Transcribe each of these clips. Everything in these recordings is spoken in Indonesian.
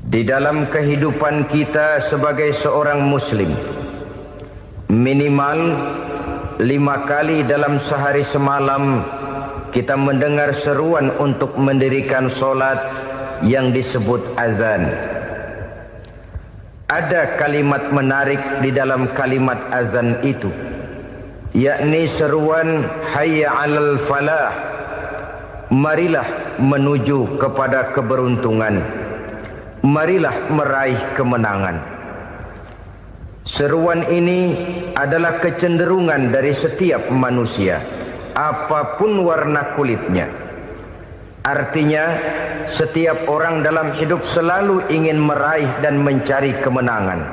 Di dalam kehidupan kita sebagai seorang muslim, minimal 5 kali dalam sehari semalam kita mendengar seruan untuk mendirikan solat yang disebut azan. Ada kalimat menarik di dalam kalimat azan itu, yakni seruan hayya 'alal falah, marilah menuju kepada keberuntungan, marilah meraih kemenangan. Seruan ini adalah kecenderungan dari setiap manusia, apapun warna kulitnya. Artinya, setiap orang dalam hidup selalu ingin meraih dan mencari kemenangan.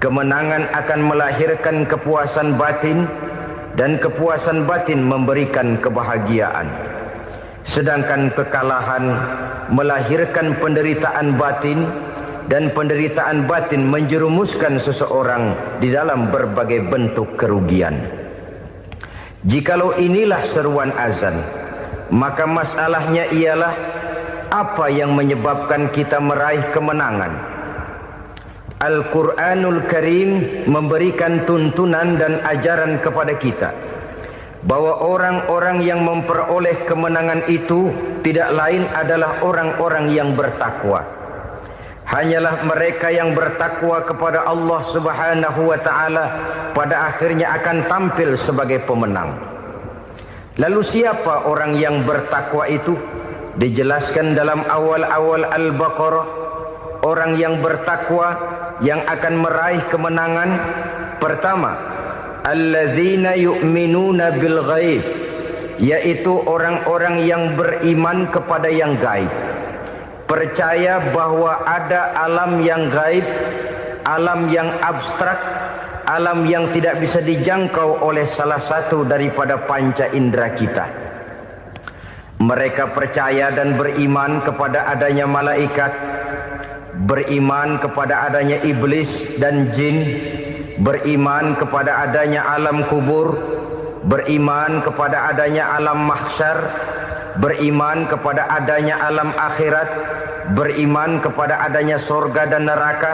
Kemenangan akan melahirkan kepuasan batin, dan kepuasan batin memberikan kebahagiaan. Sedangkan kekalahan melahirkan penderitaan batin, dan penderitaan batin menjerumuskan seseorang di dalam berbagai bentuk kerugian. Jikalau inilah seruan azan, maka masalahnya ialah apa yang menyebabkan kita meraih kemenangan. Al-Quranul Karim memberikan tuntunan dan ajaran kepada kita bahwa orang-orang yang memperoleh kemenangan itu tidak lain adalah orang-orang yang bertakwa. Hanyalah mereka yang bertakwa kepada Allah Subhanahu wa ta'ala pada akhirnya akan tampil sebagai pemenang. Lalu siapa orang yang bertakwa itu? Dijelaskan dalam awal-awal Al-Baqarah, orang yang bertakwa yang akan meraih kemenangan. Pertama, allazina yu'minuna bil ghaib, yaitu orang-orang yang beriman kepada yang gaib. Percaya bahwa ada alam yang gaib, alam yang abstrak, alam yang tidak bisa dijangkau oleh salah satu daripada panca indera kita. Mereka percaya dan beriman kepada adanya malaikat, beriman kepada adanya iblis dan jin, beriman kepada adanya alam kubur, beriman kepada adanya alam mahsyar, beriman kepada adanya alam akhirat, beriman kepada adanya sorga dan neraka.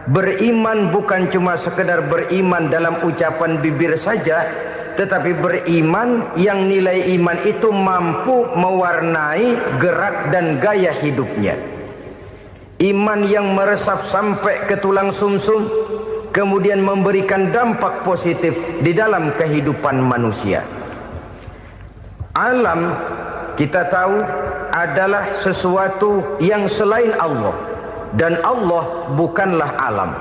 Beriman bukan cuma sekedar beriman dalam ucapan bibir saja, tetapi beriman yang nilai iman itu mampu mewarnai gerak dan gaya hidupnya. Iman yang meresap sampai ke tulang sumsum, kemudian memberikan dampak positif di dalam kehidupan manusia. Alam, kita tahu, adalah sesuatu yang selain Allah, dan Allah bukanlah alam.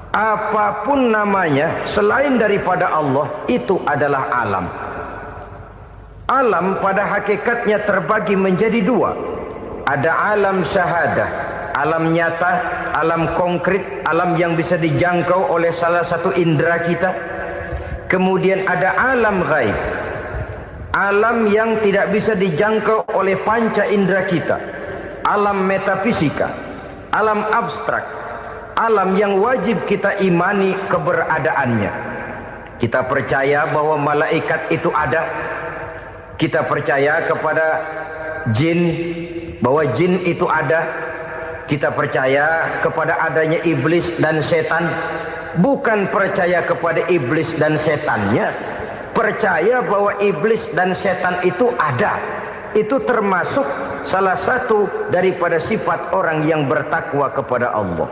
Apapun namanya selain daripada Allah, itu adalah alam. Alam pada hakikatnya terbagi menjadi dua. Ada alam syahadah, alam nyata, alam konkret, alam yang bisa dijangkau oleh salah satu indera kita. Kemudian ada alam ghaib, alam yang tidak bisa dijangkau oleh panca indera kita, alam metafisika, alam abstrak, alam yang wajib kita imani keberadaannya. Kita percaya bahwa malaikat itu ada, kita percaya kepada jin, bahwa jin itu ada, kita percaya kepada adanya iblis dan setan. Bukan percaya kepada iblis dan setannya, percaya bahwa iblis dan setan itu ada. Itu termasuk salah satu daripada sifat orang yang bertakwa kepada Allah.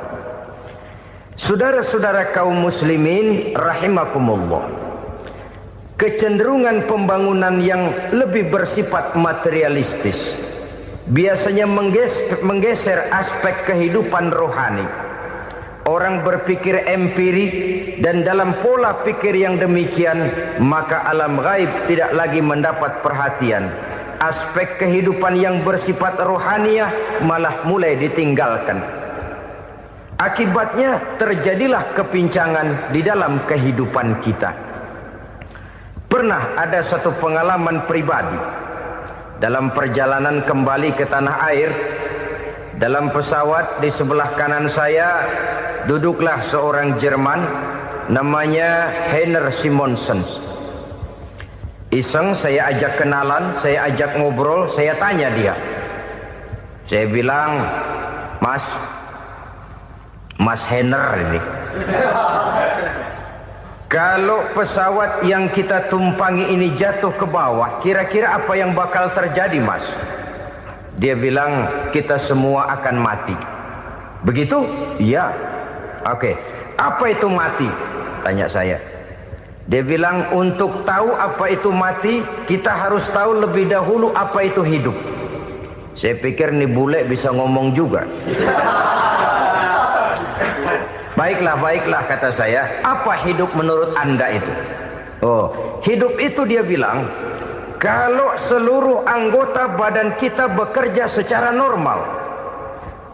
Saudara-saudara kaum muslimin rahimakumullah, kecenderungan pembangunan yang lebih bersifat materialistis biasanya menggeser aspek kehidupan rohani. Orang berpikir empiri, dan dalam pola pikir yang demikian, maka alam gaib tidak lagi mendapat perhatian. Aspek kehidupan yang bersifat rohaniah malah mulai ditinggalkan. Akibatnya terjadilah kepincangan di dalam kehidupan kita. Pernah ada satu pengalaman pribadi dalam perjalanan kembali ke tanah air. Dalam pesawat di sebelah kanan saya duduklah seorang Jerman, namanya Heiner Simonsen. Iseng saya ajak kenalan, saya ajak ngobrol, saya tanya dia. Saya bilang, Mas Henner ini. Kalau pesawat yang kita tumpangi ini jatuh ke bawah, kira-kira apa yang bakal terjadi, Mas? Dia bilang, kita semua akan mati. Begitu? Iya. Oke. Apa itu mati? Tanya saya. Dia bilang, untuk tahu apa itu mati, kita harus tahu lebih dahulu apa itu hidup. Saya pikir nih bule bisa ngomong juga. Baiklah kata saya. Apa hidup menurut Anda itu? Oh, hidup itu dia bilang, kalau seluruh anggota badan kita bekerja secara normal,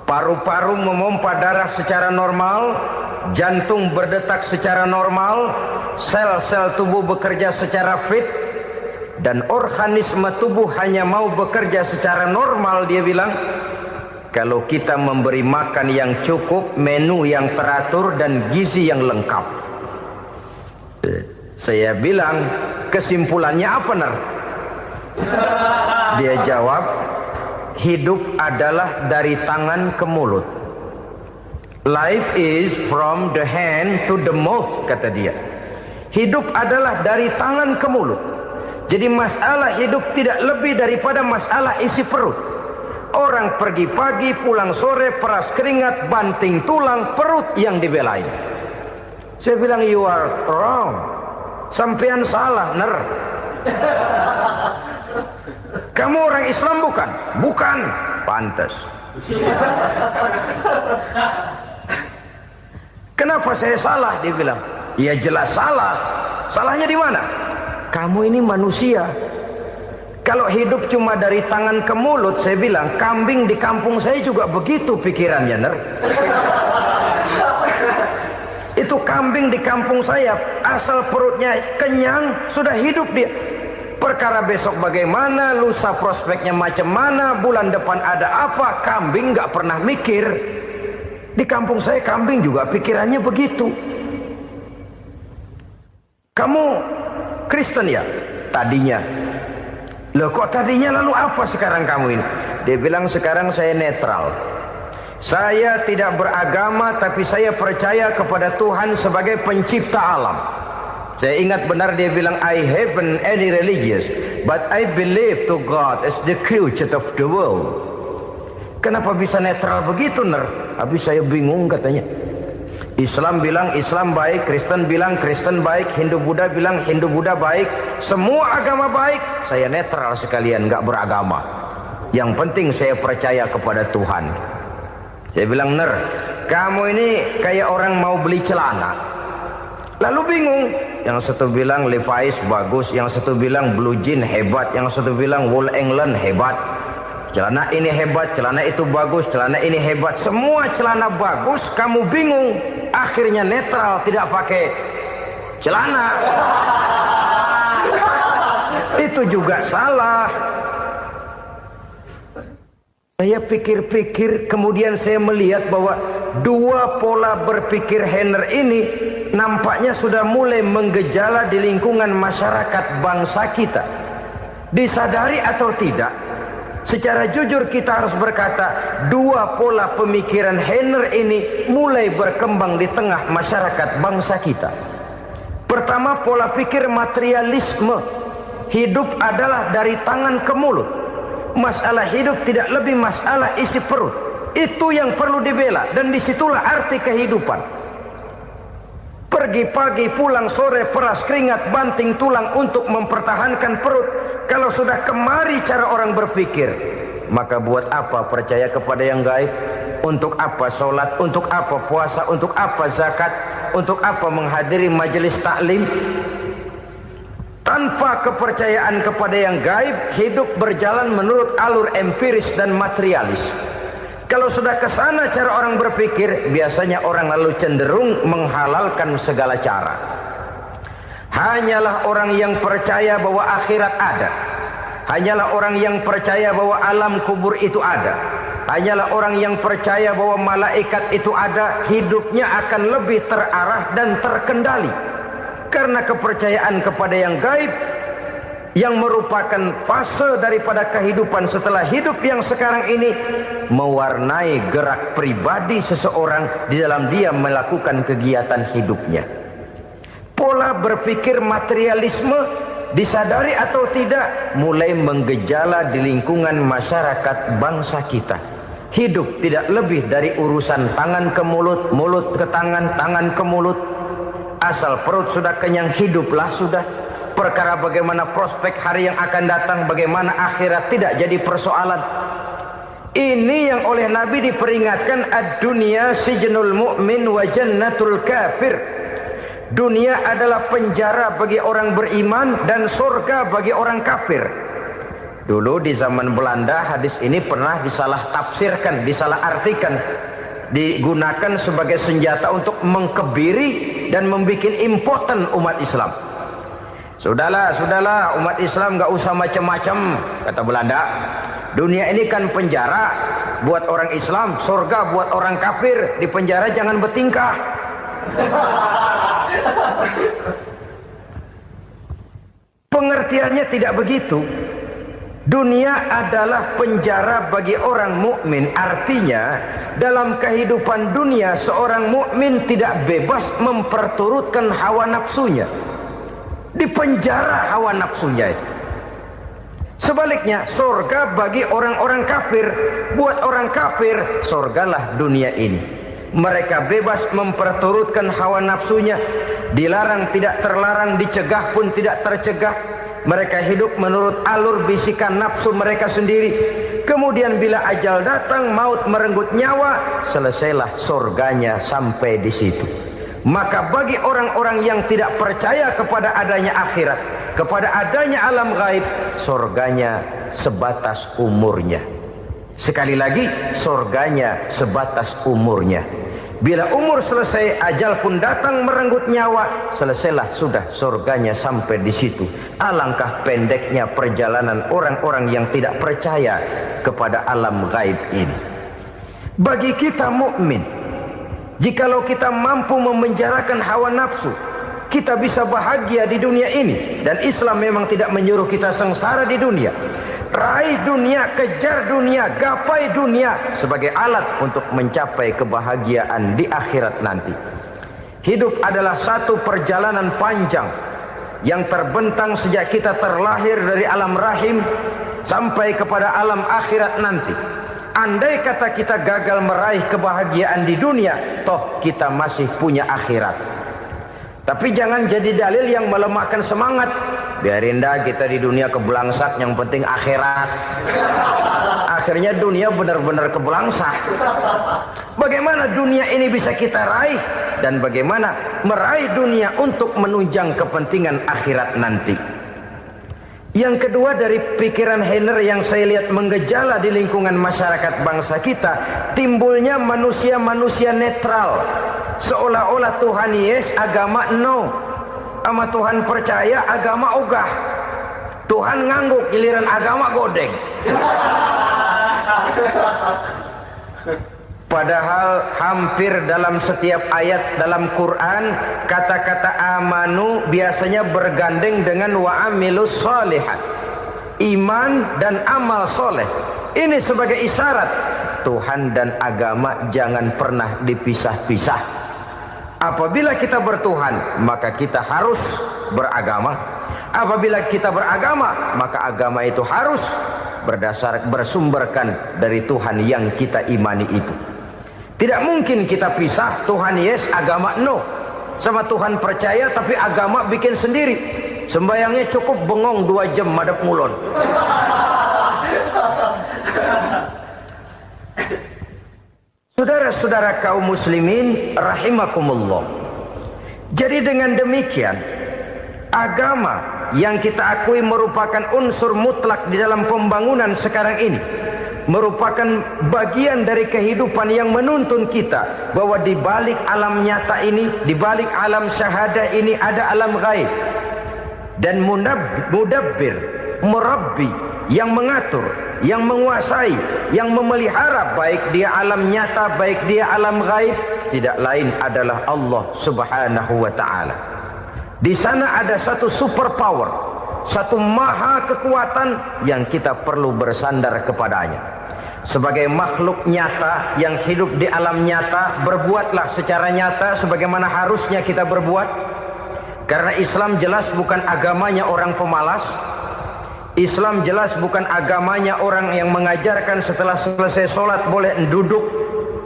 paru-paru memompa darah secara normal, jantung berdetak secara normal, sel-sel tubuh bekerja secara fit, dan organisme tubuh hanya mau bekerja secara normal, dia bilang, kalau kita memberi makan yang cukup, menu yang teratur, dan gizi yang lengkap. Saya bilang, kesimpulannya apa, Ner? Dia jawab, hidup adalah dari tangan ke mulut. Life is from the hand to the mouth, kata dia. Hidup adalah dari tangan ke mulut. Jadi masalah hidup tidak lebih daripada masalah isi perut. Orang pergi pagi, pulang sore, peras keringat, banting tulang, perut yang dibelain. Saya bilang, you are wrong. Sampean salah, Ner. Kamu orang Islam bukan? Bukan. Pantas. Kenapa saya salah? Dia bilang, ya jelas salah. Salahnya di mana? Kamu ini manusia. Kalau hidup cuma dari tangan ke mulut, saya bilang, kambing di kampung saya juga begitu pikirannya, Ner. Itu kambing di kampung saya, asal perutnya kenyang, sudah hidup dia. Perkara besok bagaimana, lusa prospeknya macam mana, bulan depan ada apa, kambing nggak pernah mikir. Di kampung saya kambing juga pikirannya begitu. Kamu Kristen ya? Tadinya. Loh kok tadinya, lalu apa sekarang kamu ini? Dia bilang, sekarang saya netral. Saya tidak beragama, tapi saya percaya kepada Tuhan sebagai pencipta alam. Saya ingat benar dia bilang, I haven't any religious, but I believe to God as the creator of the world. Kenapa bisa netral begitu, Ner? Habis saya bingung katanya. Islam bilang Islam baik, Kristen bilang Kristen baik, Hindu Buddha bilang Hindu Buddha baik, semua agama baik. Saya netral sekalian, nggak beragama. Yang penting saya percaya kepada Tuhan. Saya bilang, Ner, kamu ini kayak orang mau beli celana, lalu bingung. Yang satu bilang Levi's bagus, yang satu bilang Blue Jean hebat, yang satu bilang Wool England hebat. Celana ini hebat, celana itu bagus, celana ini hebat. Semua celana bagus, kamu bingung. Akhirnya netral, tidak pakai celana. Itu juga salah. Saya pikir-pikir, kemudian saya melihat bahwa dua pola berpikir Henner ini nampaknya sudah mulai menggejala di lingkungan masyarakat bangsa kita. Disadari atau tidak, secara jujur kita harus berkata, dua pola pemikiran Henner ini mulai berkembang di tengah masyarakat bangsa kita. Pertama, pola pikir materialisme. Hidup adalah dari tangan ke mulut. Masalah hidup tidak lebih masalah isi perut. Itu yang perlu dibela, dan disitulah arti kehidupan. Pergi pagi, pulang sore, peras keringat, banting tulang untuk mempertahankan perut. Kalau sudah kemari cara orang berpikir, maka buat apa percaya kepada yang gaib? Untuk apa sholat? Untuk apa puasa? Untuk apa zakat? Untuk apa menghadiri majelis taklim? Tanpa kepercayaan kepada yang gaib, hidup berjalan menurut alur empiris dan materialis. Kalau sudah ke sana cara orang berpikir, biasanya orang lalu cenderung menghalalkan segala cara. Hanyalah orang yang percaya bahwa akhirat ada, hanyalah orang yang percaya bahwa alam kubur itu ada, hanyalah orang yang percaya bahwa malaikat itu ada, hidupnya akan lebih terarah dan terkendali. Karena kepercayaan kepada yang gaib yang merupakan fase daripada kehidupan setelah hidup yang sekarang ini, mewarnai gerak pribadi seseorang di dalam dia melakukan kegiatan hidupnya. Pola berpikir materialisme, disadari atau tidak, mulai menggejala di lingkungan masyarakat bangsa kita. Hidup tidak lebih dari urusan tangan ke mulut, mulut ke tangan, tangan ke mulut. Asal perut sudah kenyang, hiduplah sudah. Perkara bagaimana prospek hari yang akan datang, bagaimana akhirat, tidak jadi persoalan. Ini yang oleh Nabi diperingatkan, ad-dunya sijnul mu'min wa jannatul kafir. Dunia adalah penjara bagi orang beriman dan surga bagi orang kafir. Dulu di zaman Belanda hadis ini pernah disalah tafsirkan, disalah artikan, digunakan sebagai senjata untuk mengkebiri dan membuat impoten umat Islam. Sudahlah umat Islam gak usah macam-macam, kata Belanda. Dunia ini kan penjara buat orang Islam, surga buat orang kafir. Di penjara jangan bertingkah. Pengertiannya tidak begitu. Dunia adalah penjara bagi orang mukmin. Artinya dalam kehidupan dunia seorang mukmin tidak bebas memperturutkan hawa nafsunya. Di penjara hawa nafsunya itu. Sebaliknya surga bagi orang-orang kafir. Buat orang kafir surgalah dunia ini. Mereka bebas memperturutkan hawa nafsunya. Dilarang tidak terlarang, dicegah pun tidak tercegah. Mereka hidup menurut alur bisikan nafsu mereka sendiri. Kemudian bila ajal datang, maut merenggut nyawa, selesailah surganya sampai di situ. Maka bagi orang-orang yang tidak percaya kepada adanya akhirat, kepada adanya alam gaib, surganya sebatas umurnya. Sekali lagi, surganya sebatas umurnya. Bila umur selesai, ajal pun datang merenggut nyawa, selesailah sudah surganya sampai di situ. Alangkah pendeknya perjalanan orang-orang yang tidak percaya kepada alam gaib ini. Bagi kita mukmin, jikalau kita mampu memenjarakan hawa nafsu, kita bisa bahagia di dunia ini. Dan Islam memang tidak menyuruh kita sengsara di dunia. Raih dunia, kejar dunia, gapai dunia sebagai alat untuk mencapai kebahagiaan di akhirat nanti. Hidup adalah satu perjalanan panjang yang terbentang sejak kita terlahir dari alam rahim sampai kepada alam akhirat nanti. Andai kata kita gagal meraih kebahagiaan di dunia, toh kita masih punya akhirat. Tapi jangan jadi dalil yang melemahkan semangat. Biarin dah kita di dunia kebelangsak, yang penting akhirat. Akhirnya dunia benar-benar kebelangsak. Bagaimana dunia ini bisa kita raih, dan bagaimana meraih dunia untuk menunjang kepentingan akhirat nanti. Yang kedua dari pikiran Heiner yang saya lihat menggejala di lingkungan masyarakat bangsa kita, timbulnya manusia-manusia netral. Seolah-olah Tuhan yes, agama no. Sama Tuhan percaya, agama ogah. Tuhan ngangguk, giliran agama godeng. Padahal hampir dalam setiap ayat dalam Quran, kata-kata amanu biasanya bergandeng dengan wa amilus sholihat. Iman dan amal soleh. Ini sebagai isyarat Tuhan dan agama jangan pernah dipisah-pisah. Apabila kita bertuhan, maka kita harus beragama. Apabila kita beragama, maka agama itu harus bersumberkan dari Tuhan yang kita imani itu. Tidak mungkin kita pisah, Tuhan yes, agama no. Sama Tuhan percaya tapi agama bikin sendiri. Sembayangnya cukup bengong 2 jam madep ngulon. Saudara-saudara kaum muslimin rahimakumullah. Jadi dengan demikian, agama yang kita akui merupakan unsur mutlak di dalam pembangunan sekarang ini, merupakan bagian dari kehidupan yang menuntun kita bahwa di balik alam nyata ini, di balik alam syahadah ini ada alam gaib. Dan mudabbir, murabbi, yang mengatur, yang menguasai, yang memelihara baik dia alam nyata, baik dia alam gaib, tidak lain adalah Allah Subhanahu wa ta'ala. Di sana ada satu super power satu maha kekuatan yang kita perlu bersandar kepadanya. Sebagai makhluk nyata yang hidup di alam nyata, berbuatlah secara nyata sebagaimana harusnya kita berbuat. Karena Islam jelas bukan agamanya orang pemalas. Islam jelas bukan agamanya orang yang mengajarkan setelah selesai sholat boleh duduk,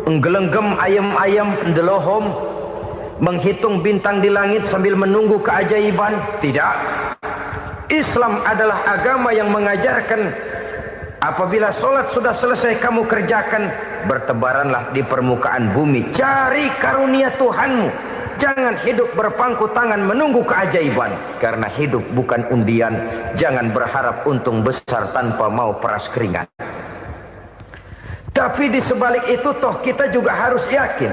nggelenggem ayam-ayam, ndelohom, menghitung bintang di langit sambil menunggu keajaiban. Tidak. Islam adalah agama yang mengajarkan apabila sholat sudah selesai kamu kerjakan, bertebaranlah di permukaan bumi, cari karunia Tuhanmu. Jangan hidup berpangku tangan menunggu keajaiban. Karena hidup bukan undian. Jangan berharap untung besar tanpa mau peras keringat. Tapi di sebalik itu toh kita juga harus yakin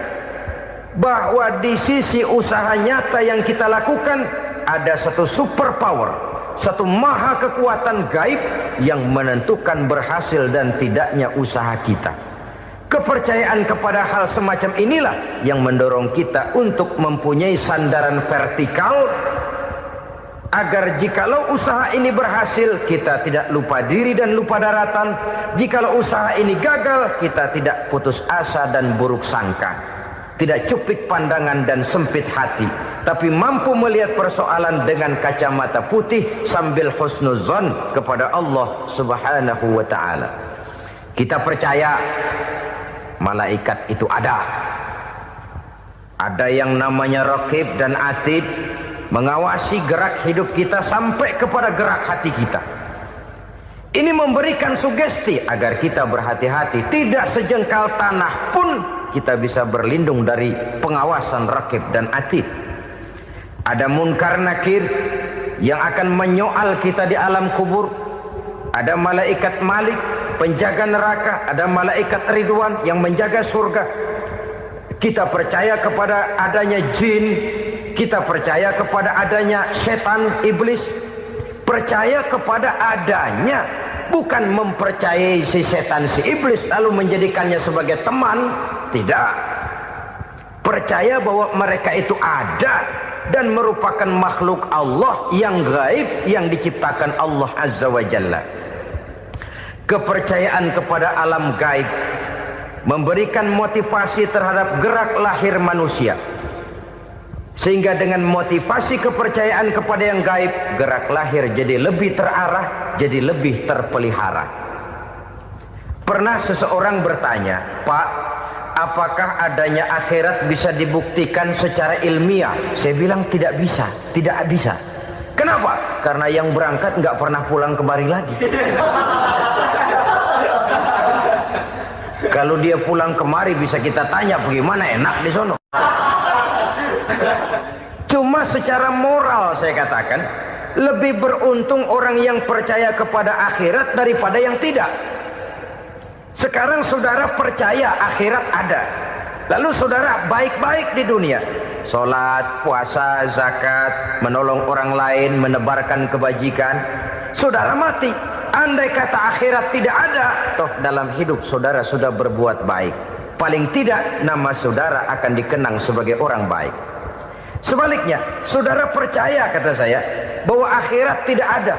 bahwa di sisi usaha nyata yang kita lakukan ada satu super power, satu maha kekuatan gaib yang menentukan berhasil dan tidaknya usaha kita. Kepercayaan kepada hal semacam inilah yang mendorong kita untuk mempunyai sandaran vertikal, agar jikalau usaha ini berhasil, kita tidak lupa diri dan lupa daratan. Jikalau usaha ini gagal, kita tidak putus asa dan buruk sangka, tidak cupik pandangan dan sempit hati, tapi mampu melihat persoalan dengan kacamata putih sambil husnuzon kepada Allah Subhanahu wa ta'ala. Kita percaya malaikat itu ada. Ada yang namanya Raqib dan Atid, mengawasi gerak hidup kita sampai kepada gerak hati kita. Ini memberikan sugesti agar kita berhati-hati. Tidak sejengkal tanah pun kita bisa berlindung dari pengawasan Raqib dan Atid. Ada Munkar Nakir yang akan menyoal kita di alam kubur. Ada malaikat Malik, penjaga neraka. Ada malaikat Ridwan yang menjaga surga. Kita percaya kepada adanya jin, kita percaya kepada adanya setan, iblis. Percaya kepada adanya, bukan mempercayai si setan, si iblis lalu menjadikannya sebagai teman. Tidak. Percaya bahwa mereka itu ada dan merupakan makhluk Allah yang gaib yang diciptakan Allah Azza wa Jalla. Kepercayaan kepada alam gaib memberikan motivasi terhadap gerak lahir manusia, sehingga dengan motivasi kepercayaan kepada yang gaib, gerak lahir jadi lebih terarah, jadi lebih terpelihara. Pernah seseorang bertanya, "Pak, apakah adanya akhirat bisa dibuktikan secara ilmiah?" Saya bilang tidak bisa, tidak bisa. Kenapa? Karena yang berangkat nggak pernah pulang kemari lagi. Kalau dia pulang kemari bisa kita tanya bagaimana enak di sono. Cuma secara moral saya katakan, lebih beruntung orang yang percaya kepada akhirat daripada yang tidak. Sekarang saudara percaya akhirat ada, lalu saudara baik-baik di dunia, sholat, puasa, zakat, menolong orang lain, menebarkan kebajikan. Saudara mati, andai kata akhirat tidak ada, toh dalam hidup saudara sudah berbuat baik. Paling tidak nama saudara akan dikenang sebagai orang baik. Sebaliknya, saudara percaya, kata saya, bahwa akhirat tidak ada,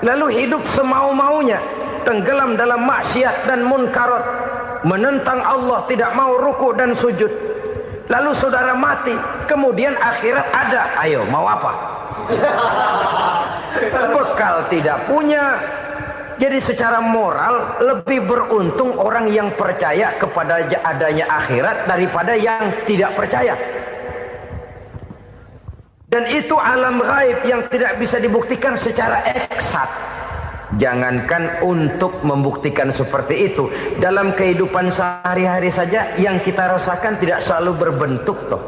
lalu hidup semau-maunya, tenggelam dalam maksiat dan munkarat, menentang Allah, tidak mau ruku dan sujud. Lalu saudara mati, kemudian akhirat ada. Ayo, mau apa? Bekal tidak punya. Jadi secara moral lebih beruntung orang yang percaya kepada adanya akhirat daripada yang tidak percaya. Dan itu alam gaib yang tidak bisa dibuktikan secara eksat. Jangankan untuk membuktikan seperti itu, dalam kehidupan sehari-hari saja yang kita rasakan tidak selalu berbentuk toh.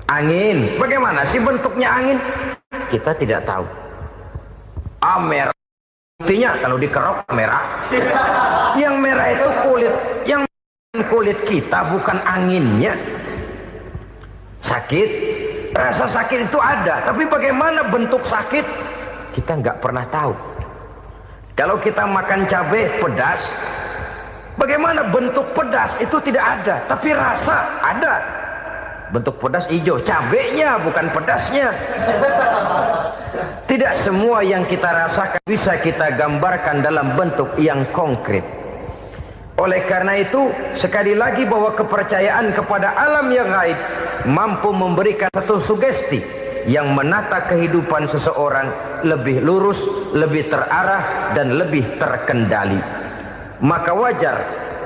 Angin, bagaimana sih bentuknya angin? Kita tidak tahu. Merah, buktinya kalau dikerok merah. Yang merah itu kulit, yang kulit kita bukan anginnya. Sakit, rasa sakit itu ada, tapi bagaimana bentuk sakit kita nggak pernah tahu. Kalau kita makan cabai pedas, bagaimana bentuk pedas itu tidak ada, tapi rasa ada. Bentuk pedas hijau, cabainya bukan pedasnya. Tidak semua yang kita rasakan bisa kita gambarkan dalam bentuk yang konkret. Oleh karena itu, sekali lagi bahwa kepercayaan kepada alam yang gaib mampu memberikan satu sugesti yang menata kehidupan seseorang lebih lurus, lebih terarah, dan lebih terkendali. Maka wajar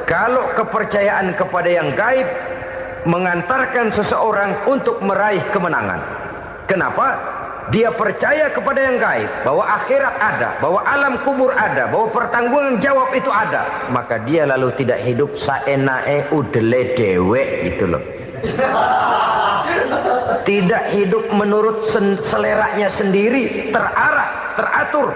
kalau kepercayaan kepada yang gaib mengantarkan seseorang untuk meraih kemenangan. Kenapa? Dia percaya kepada yang gaib, bahwa akhirat ada, bahwa alam kubur ada, bahwa pertanggungan jawab itu ada. Maka dia lalu tidak hidup saenae udele dewe, itu loh. Tidak hidup menurut seleranya sendiri, terarah, teratur.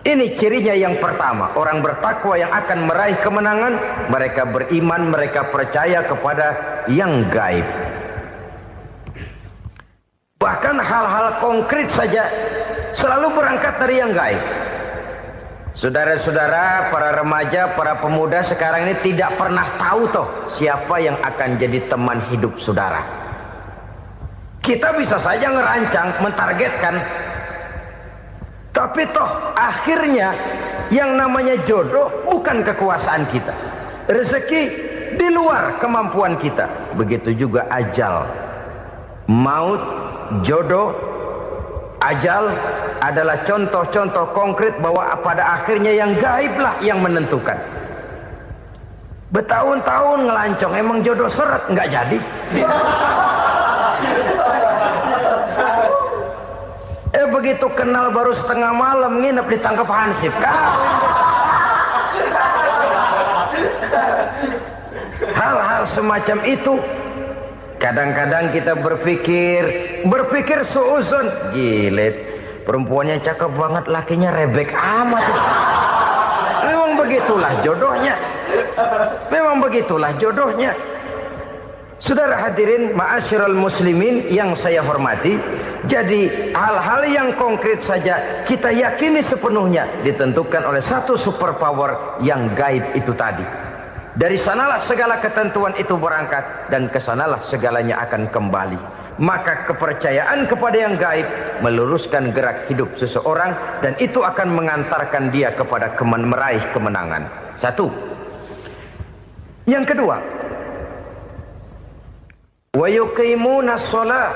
Ini cirinya yang pertama. Orang bertakwa yang akan meraih kemenangan, mereka beriman, mereka percaya kepada yang gaib. Bahkan hal-hal konkret saja selalu berangkat dari yang gaib. Saudara-saudara, para remaja, para pemuda sekarang ini tidak pernah tahu toh siapa yang akan jadi teman hidup saudara. Kita bisa saja ngerancang, mentargetkan, tapi toh akhirnya yang namanya jodoh bukan kekuasaan kita. Rezeki di luar kemampuan kita. Begitu juga ajal, maut, jodoh, ajal adalah contoh-contoh konkret bahwa pada akhirnya yang gaiblah yang menentukan. Bertahun-tahun ngelancong, emang jodoh seret, nggak jadi. Begitu kenal baru setengah malam nginep ditangkap hansip. Hal-hal semacam itu kadang-kadang kita berpikir suuzon, gile, perempuannya cakep banget, lakinya rebek amat. Memang begitulah jodohnya. Memang begitulah jodohnya. Saudara hadirin ma'asyiral muslimin yang saya hormati, jadi hal-hal yang konkret saja kita yakini sepenuhnya ditentukan oleh satu superpower yang gaib itu tadi. Dari sanalah segala ketentuan itu berangkat dan kesanalah segalanya akan kembali. Maka kepercayaan kepada yang gaib meluruskan gerak hidup seseorang dan itu akan mengantarkan dia kepada meraih kemenangan. Satu. Yang kedua, wa yuqimuna shalah.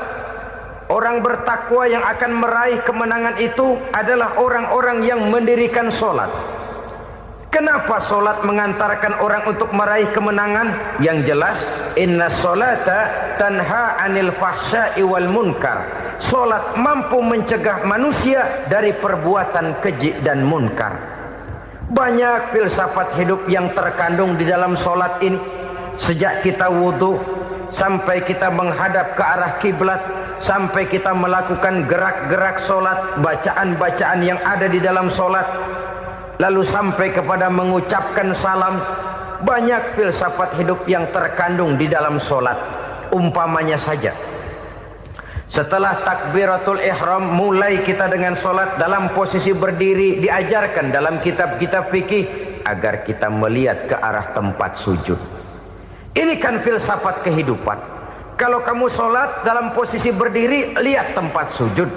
Orang bertakwa yang akan meraih kemenangan itu adalah orang-orang yang mendirikan sholat. Kenapa sholat mengantarkan orang untuk meraih kemenangan? Yang jelas, inna sholata tanha anil fahsya'i wal munkar. Sholat mampu mencegah manusia dari perbuatan keji dan munkar. Banyak filsafat hidup yang terkandung di dalam sholat ini. Sejak kita wudhu sampai kita menghadap ke arah kiblat, sampai kita melakukan gerak-gerak sholat, bacaan-bacaan yang ada di dalam sholat, lalu sampai kepada mengucapkan salam. Banyak filsafat hidup yang terkandung di dalam sholat. Umpamanya saja, setelah takbiratul ihram mulai kita dengan sholat dalam posisi berdiri, diajarkan dalam kitab-kitab fikih agar kita melihat ke arah tempat sujud. Ini kan filsafat kehidupan. Kalau kamu sholat dalam posisi berdiri, lihat tempat sujud.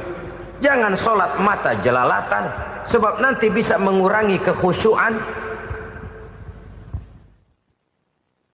Jangan sholat mata jelalatan, sebab nanti bisa mengurangi kekhusyuan.